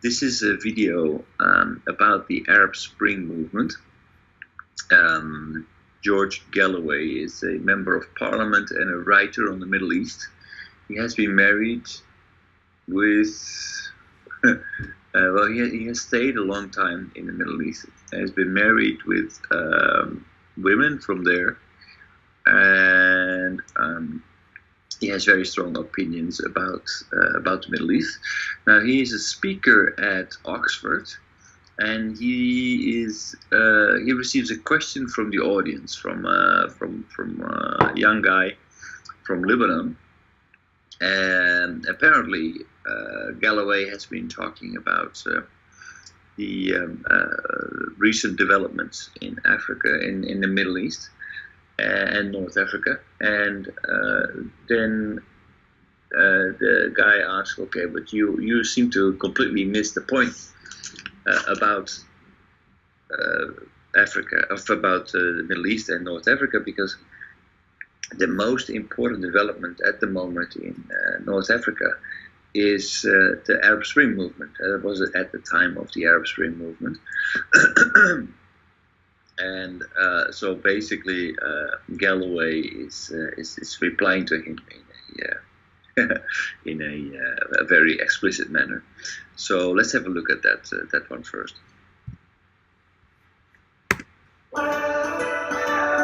This is a video about the Arab Spring movement. George Galloway is a member of parliament and a writer on the Middle East. He has been married with, he has stayed a long time in the Middle East. He has been married with women from there, and he has very strong opinions about the Middle East. Now, he is a speaker at Oxford, and he receives a question from the audience from a young guy from Lebanon, and apparently Galloway has been talking about the recent developments in Africa, in the Middle East and North Africa, and then the guy asks, "Okay, but you seem to completely miss the point about Africa, about the Middle East and North Africa, because the most important development at the moment in North Africa is the Arab Spring movement. It was at the time of the Arab Spring movement." And so basically, Galloway is replying to him in a very explicit manner. So let's have a look at that one first.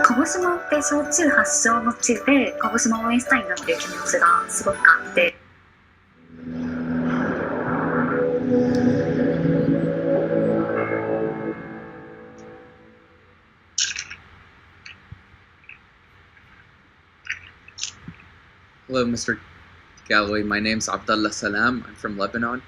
鹿児島って焼酎発祥の地で、鹿児島を応援したいなっていう気持ちがすごくあって。Hello, Mr. Galloway. My name's Abdullah Salam. I'm from Lebanon.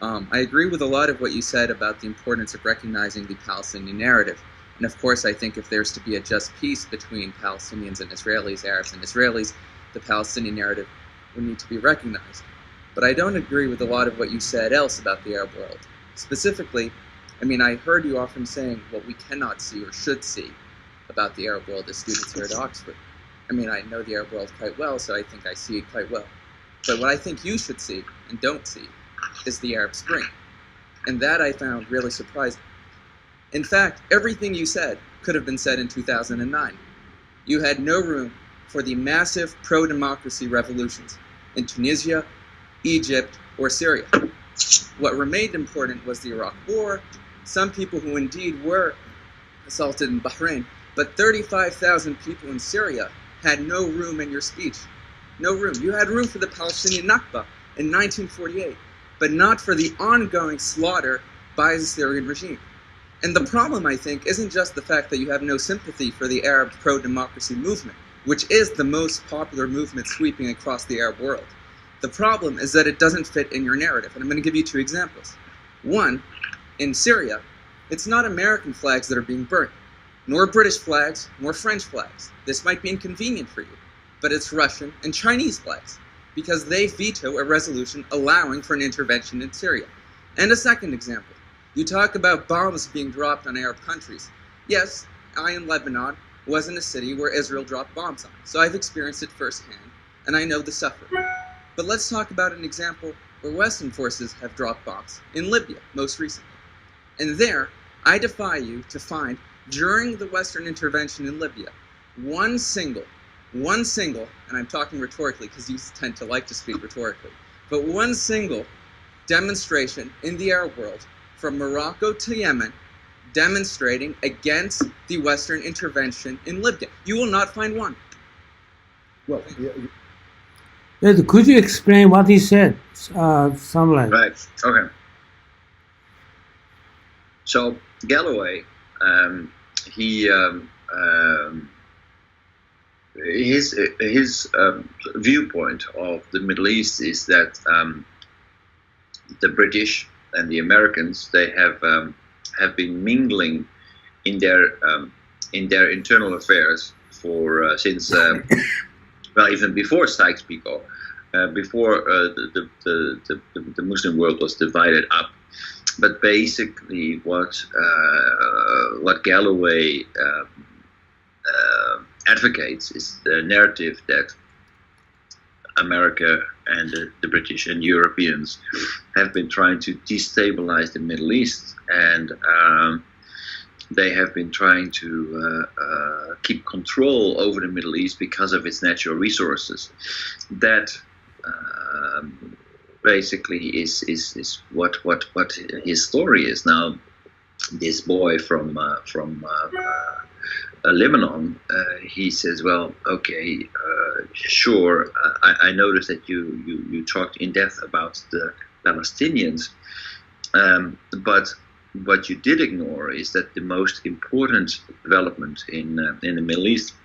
I agree with a lot of what you said about the importance of recognizing the Palestinian narrative. And of course, I think if there's to be a just peace between Palestinians and Israelis, Arabs and Israelis, the Palestinian narrative would need to be recognized. But I don't agree with a lot of what you said else about the Arab world. Specifically, I heard you often saying what we cannot see or should see about the Arab world as students here at Oxford. I know the Arab world quite well, so I think I see it quite well. But what I think you should see, and don't see, is the Arab Spring. And that I found really surprising. In fact, everything you said could have been said in 2009. You had no room for the massive pro-democracy revolutions in Tunisia, Egypt, or Syria. What remained important was the Iraq War, some people who indeed were assaulted in Bahrain, but 35,000 people in Syria had no room in your speech. No room. You had room for the Palestinian Nakba in 1948, but not for the ongoing slaughter by the Syrian regime. And the problem, I think, isn't just the fact that you have no sympathy for the Arab pro-democracy movement, which is the most popular movement sweeping across the Arab world. The problem is that it doesn't fit in your narrative, and I'm going to give you two examples. One, in Syria, it's not American flags that are being burnt, nor British flags, nor French flags. This might be inconvenient for you, but it's Russian and Chinese flags, because they veto a resolution allowing for an intervention in Syria. And a second example, you talk about bombs being dropped on Arab countries. Yes, I in Lebanon was in a city where Israel dropped bombs on, so I've experienced it firsthand, and I know the suffering. But let's talk about an example where Western forces have dropped bombs, in Libya most recently. And there, I defy you to find, during the Western intervention in Libya, one single, and I'm talking rhetorically because you tend to like to speak rhetorically, but one single demonstration in the Arab world from Morocco to Yemen demonstrating against the Western intervention in Libya. You will not find one. Well, could you explain what he said? Something Right. Okay. So Galloway, his viewpoint of the Middle East is that the British and the Americans, they have been mingling in their internal affairs for since even before Sykes-Picot, before the Muslim world was divided up. But basically, what Galloway advocates is the narrative that America and the British and Europeans have been trying to destabilize the Middle East, and they have been trying to keep control over the Middle East because of its natural resources. That basically is what his story is. Now, this boy from Lebanon, he says, well, okay, sure, I noticed that you talked in depth about the Palestinians, but what you did ignore is that the most important development in the Middle East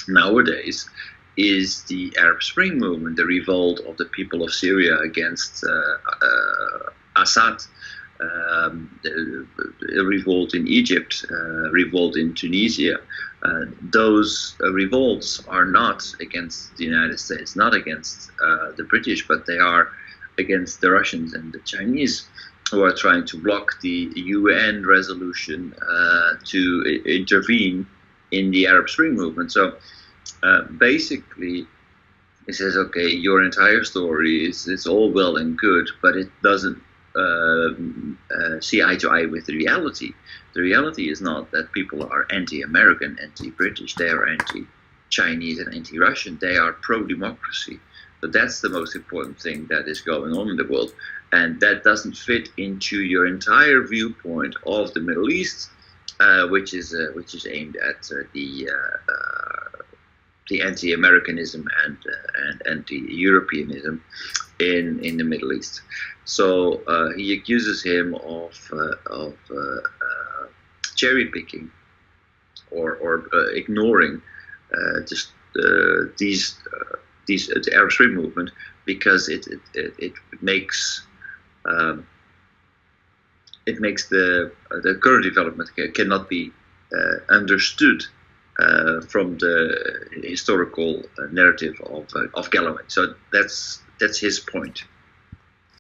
nowadays is the Arab Spring movement, the revolt of the people of Syria against Assad, the revolt in Egypt, revolt in Tunisia. Those revolts are not against the United States, not against the British, but they are against the Russians and the Chinese, who are trying to block the UN resolution to intervene in the Arab Spring movement. So basically, he says, okay, your entire story is all well and good, but it doesn't see eye to eye with the reality. The reality is not that people are anti-American, anti-British. They are anti-Chinese and anti-Russian. They are pro-democracy. So that's the most important thing that is going on in the world. And that doesn't fit into your entire viewpoint of the Middle East, which is aimed at the anti-Americanism and anti-Europeanism in the Middle East. So he accuses him of cherry picking or ignoring just the Arab Spring movement, because it makes the current development cannot be understood from the historical narrative of Galloway. So that's his point.